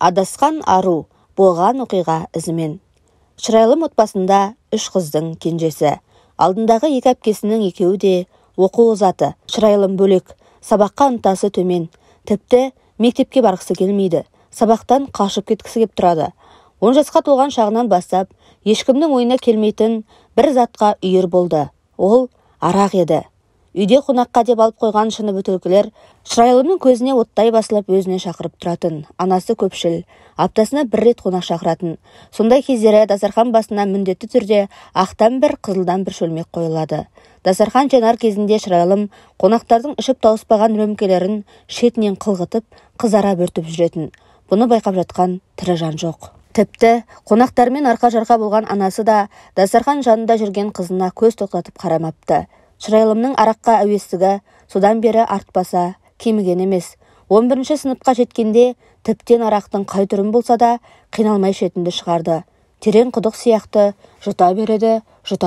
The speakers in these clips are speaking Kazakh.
Адасқан ару, болған оқиға ізімен. Шырайлым отбасында 3 қыздың кенжесі. Алдындағы 2 әпкесінің екеуі де оқу озаты. Шырайлым бөлек, сабаққа ынтасы төмен. Тіпті мектепке барғысы келмейді. Сабақтан қашып кеткісі кеп тұрады. 10 жасқа толған шағынан бастап, ешкімнің ойына келмейтін бір затқа үйір болды. Ол арақ еді. Үйде қонаққа деп алып қойған шыны бөтелкелер Шырайлымның көзіне оттай басылып өзіне шақырып тұратын. Анасы көпшіл, аптасына 1 рет қонақ шақыратын. Сондай кездері дастархан басына міндетті түрде ақтан бір, қызылдан бір шөлмек қойылады. Дастархан жанар кезінде Шырайлым қонақтардың ішіп тауыспаған рөмкелерін шетінен қылғытып, қызара бөртіп жүретін. Бұны байқап жатқан тірі жан жоқ. Тіпті қонақтармен арқа-жарқа болған анасы да дастархан жанында жүрген қызына көз тоқтатып қарамапты. Шырайлымның араққа әуестігі содан бері артпаса, кеміген емес. 11-ші сыныпқа жеткенде тіптен арақтың қай түрін болса да қиналмай шетінді шығарды. Терең құдық сияқты жұта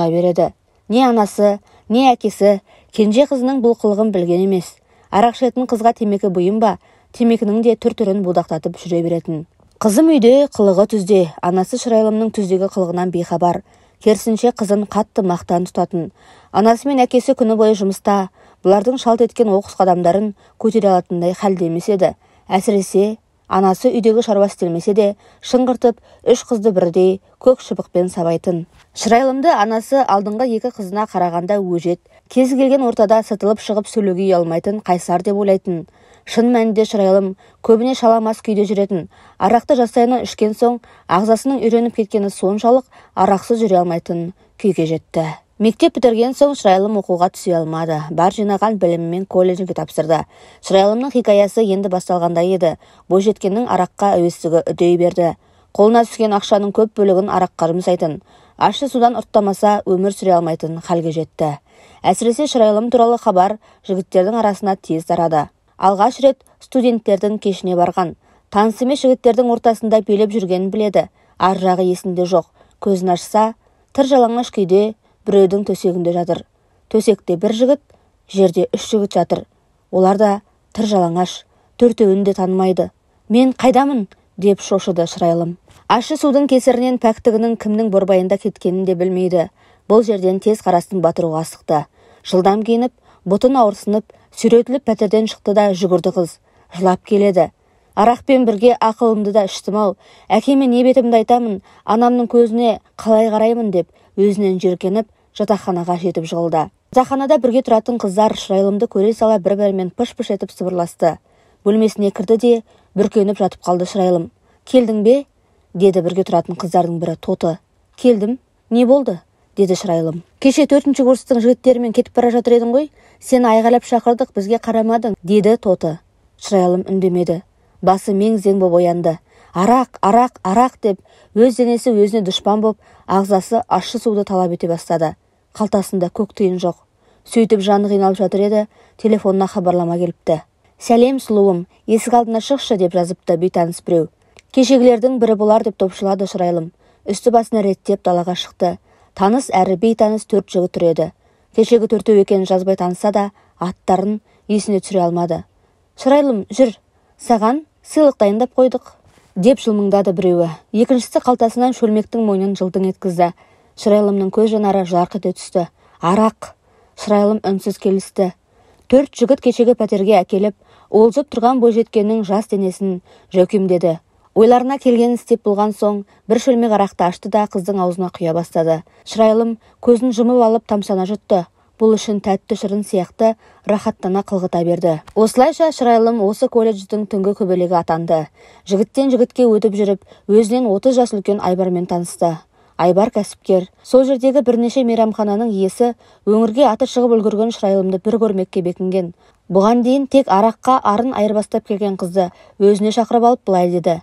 береді. Не анасы, не әкесі кенже қызының бұл қылығын білген емес. Арақ ішетін қызға темекі бұйым ба, темекінің де түр-түрін будақтатып жүре беретін. Қызым үйде, қылығы түзде. Анасы Шырайлымның түздегі қылығынан бейхабар. Керісінше қызын қатты мақтан тұтатын. Анасы мен әкесі күні бойы жұмыста, бұлардың шалт еткен оқыс қадамдарын көтере алатындай халде емес еді. Әсіресе анасы үйдегі шаруа істелмесе де шыңғыртып 3 қызды бірдей көк шыбықпен сабайтын. Шырайлымды анасы алдыңғы 2 қызына қарағанда өжет, кез келген ортада сытылып шығып сөйлеуге ұялмайтын қайсар деп ойлайтын. Шын мәнінде Шырайлым көбіне шаламас күйде жүретін. Арақты жастайынан ішкен соң ағзасының үйреніп кеткені соншалық арақсыз жүре алмайтын күйге жетті. Мектеп бітірген соң Шырайлым оқуға түсе алмады. Бар жинаған білімімен колледжге тапсырды. Шырайлымның хикаясы енді басталғандай еді. Бойжеткеннің араққа әуестігі үдей берді. Қолына түскен ақшаның көп бөлігін араққа жұмсайтын. Ащы судан ұрттамаса өмір сүре алмайтын халге жетті. Әсіресе Шырайлым туралы хабар жігіттердің арасына тез тарады. Алғаш рет студенттердің кешіне барған. Таныс емес жігіттердің ортасында билеп жүргенін біледі. Ар жағы есінде жоқ. Көзін ашса, тыр жалаңаш күйде біреудің төсегінде жатыр. Төсекте 1 жігіт, жерде 3 жігіт жатыр. Олар да тыр жалаңаш, төртеуін де танымайды. Мен қайдамын деп шошыды Шырайлым. Ащы судың кесірінен пәктігінің кімнің борбайында кеткенін де білмейді. Бұл жерден тез қарасын батыруға асықты. Жылдам киініп, бұтын ауырсынып, сүйретіліп пәтерден шықты да жүгірді қыз. Жылап келеді. Арақпен бірге ақылымды да іштім-ау. Әкеме не бетімді айтамын, анамның көзіне қалай қараймын деп өзінен жеркеніп жатақханаға жетіп жығылды. Жатақханада бірге тұратын қыздар Шырайлымды көре сала бір-бірімен пыш-пыш етіп сыбырласты. Бөлмесіне кірді де бүркеніп жатып қалды Шырайлым. Келдің бе? Деді бірге тұратын қыздардың бірі Тоты. Келдім. Не болды? Деді Шырайлым. Кеше 4-ші курстың жігіттерімен кетіп бара жатыр едің ғой. Сені айғайлап шақырдық, бізге қарамадың, деді Тоты. Шырайлым үндемеді. Басы мең-зең боп оянды. Арақ деп өз денесі өзіне дұшпан боп, ағзасы ащы суды талап ете бастады. Қалтасында көк тиын жоқ. Сөйтіп жаны қиналып жатыр еді, телефонына хабарлама келіпті. Сәлем сұлуым, есік алдына шықшы деп жазыпты бейтаныс біреу. Кешегілердің бірі болар деп топшылады Шырайлым. Үсті басына реттеп далаға шықты. Таныс әрі бейтаныс 4 жігіт тұр еді. Кешегі 4-еу екенін жазбай таныса да, аттарын есіне түсіре алмады. Шырайлым, жүр, саған сыйлық дайындап қойдық, деп жылмыңдады біреуі. Екіншісі қалтасынан шөлмектің мойнын жылдың еткізді. Шырайлымның көз жанары жарқ ете түсті. Арақ. Шырайлым үнсіз келісті. 4 жігіт кешегі пәтерге әкеліп, олжып тұрған бойжеткеннің жас денесін жәукемдеді. Ойларына келгенін істеп болған соң, бір шөлмек арақты ашты да қыздың аузына құя бастады. Шырайлым көзін жұмып алып тамсана жұтты. Бұл үшін тәтті шырын сияқты рахаттана қылғыта берді. Осылайша Шырайлым осы колледждің түнгі көбелегі атанды. Жігіттен жігітке өтіп жүріп, өзінен 30 жас үлкен Айбармен танысты. Айбар кәсіпкер. Сол жердегі бірнеше мейрамхананың иесі, өңірге аты шығып үлгерген Шырайлымды бір көрмекке бекінген. Бұған дейін тек араққа арын айырбастап келген қызды өзіне шақырып алып былай деді.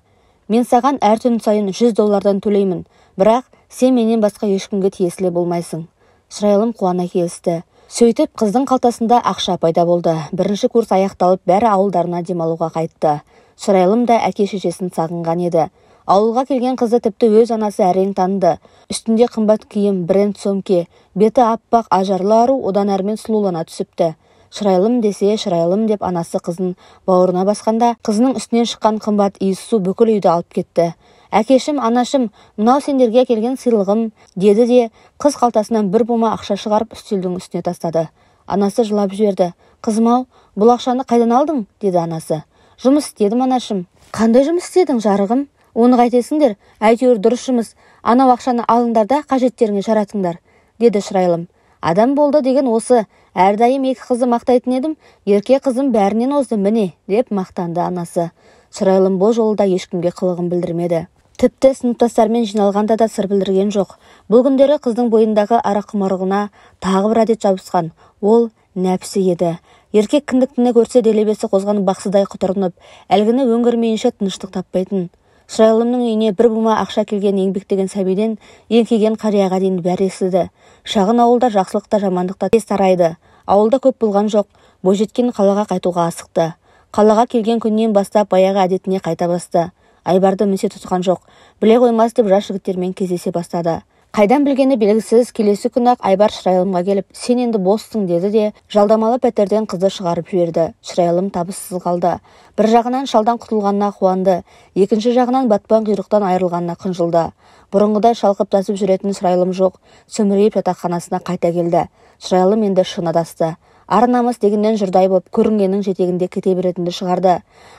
Мен саған әр түн сайын $100 төлеймін, бірақ сен менен басқа ешкімге тиесілі болмайсың. Шырайлым қуана келісті. Сөйтіп қыздың қалтасында ақша пайда болды. 1-ші курс аяқталып, бәрі ауылдарына демалуға қайтты. Шырайлым да әке-шешесін сағынған еді. Ауылға келген қызды тіпті өз анасы әрең таныды. Үстінде қымбат киім, бренд сөмке, беті аппақ ажарлы ару одан әрмен сұлулана түсіпті. Шырайлым десе шырайлым деп анасы қызын бауырына басқанда, қызының үстінен шыққан қымбат иіс су бүкіл үйді алып кетті. Әкешім, анашым, мынау сендерге келген сыйлығым, деді де қыз қалтасынан бір бума ақша шығарып үстелдің үстіне тастады. Анасы жылап жіберді. Қызым-ау, бұл ақшаны қайдан алдың? Деді анасы. Жұмыс істедім, анашым. Қандай жұмыс істедің, жарығым? Оны қайтесіңдер? Әйтеуір дұрыс жұмыс. Анау ақшаны алыңдар да қажеттеріңе жаратыңдар, деді Шырайлым. Адам болды деген осы. Әрдайым екі қызы мақтайтын едім, ерке қызым бәрінен озды міне, деп мақтанды анасы. Шырайлым бұл жолы да ешкімге қылығын білдірмеді. Тіпті сыныптастармен жиналғанда да сыр білдірген жоқ. Бұл күндері қыздың бойындағы араққұмарлығына тағы бір әдет жабысқан. Ол нәпсі еді. Еркек кіндіктіні көрсе делебесі қозған бақсыдай құтырынып, әлгіні өңгермейінше тыныштық таппайтын. Шырайлымның үйіне бір бума ақша келген еңбектеген сәбиден еңкейген қарияға дейін бәрі естіді. Шағын ауылда жақсылық та жамандық та тез тарайды. Ауылда көп болған жоқ. Бойжеткен қалаға қайтуға асықты. Қалаға келген күннен бастап баяғы әдетіне қайта басты. Айбарды місе тұтқан жоқ. Біле қоймас деп жас жігіттермен кездесе бастады. Қайдан білгені белгісіз, келесі күні-ақ Айбар Шырайлымға келіп, сен енді боссың, деді де жалдамалы пәтерден қызды шығарып жіберді. Шырайлым табыссыз қалды. Бір жағынан шалдан құтылғанына қуанды, екінші жағынан батпан құйрықтан айырылғанына қынжылды. Бұрынғыдай шалқып тасып жүретін Шырайлым жоқ. Сөмірейіп жатақханасына қайта келді. Шырайлым енді шын адасты. Ар намыс дегеннен жұрдай боп көрінгеннің жетегінде кете беретінді шығарды.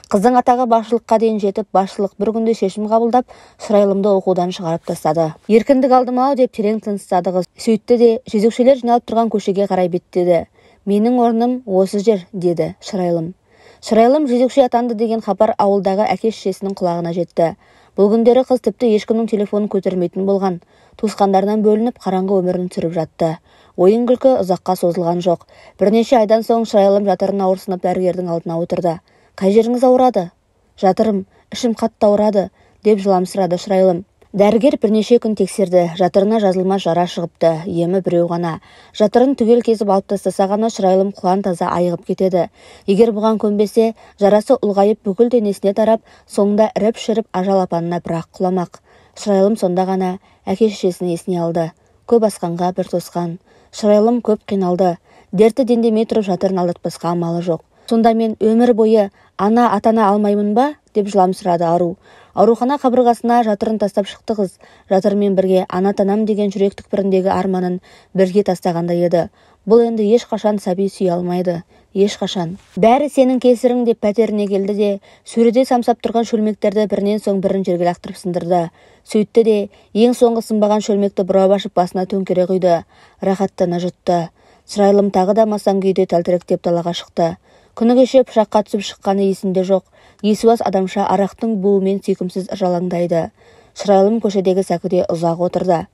Қыздың атағы басшылыққа дейін жетіп, басшылық бір күнде шешім қабылдап, Шырайлымды оқудан шығарып тастады. Еркіндік алдым-ау деп терең тыныстады қыз. Сөйтті де жезөкшелер жиналып тұрған көшеге қарай беттеді. Менің орным осы жер, деді Шырайлым. Шырайлым жезөкше атанды деген хабар ауылдағы әке-шешесінің құлағына жетті. Бұл күндері қыз тіпті ешкімнің телефонын көтермейтін болған. Туысқандарынан бөлініп қараңғы өмірін сүріп жатты. Ойын-күлкі ұзаққа созылған жоқ. Бірнеше айдан соң Шырайлым жатырын ауырсынып дәрігердің алдына отырды. Қай жеріңіз ауырады? Жатырым, ішім қатты ауырады, деп жыламсырады Шырайлым. Дәрігер бірнеше күн тексерді. Жатырына жазылмас жара шығыпты. Емі біреу ғана. Жатырын түгел кезіп алып тастаса ғана Шырайлым құлан таза айығып кетеді. Егер бұған көнбесе, жарасы ұлғайып бүкіл денесіне тарап, соңында іріп-шіріп ажал апанына бірақ құламақ. Шырайлым сонда ғана әке-шешесін есіне алды. Көп асқанға бір тосқан. Шырайлым көп қиналды. Дерті дендемей тұрып жатырын алдатпасқа амалы жоқ. Сонда мен өмір бойы ана атана алмаймын ба? Деп жыламсырады ару. Аурухана қабырғасына жатырын тастап шықты қыз. Жатырмен бірге ана танам деген жүрек түкпіріндегі арманын бірге тастағанда еді. Бұл енді ешқашан сәби сүйе алмайды. Ешқашан. Бәрі сенің кесірің деп пәтеріне келді де, сөреде самсап тұрған шөлмектерді бірінен соң бірін жерге лақтырып сындырды. Сөйтті де ең соңғы сынбаған шөлмекті бұрап ашып басына төңкере құйды. Рахаттана жұтты. Шырайлым тағы да масаң күйде тәлтіректеп далаға шықты. Күні кеше пышаққа түсіп шыққаны есінде жоқ. Есуас адамша арақтың буымен сүйкімсіз жалаңдайды. Шырайлым көшедегі сәкіде ұзақ отырды.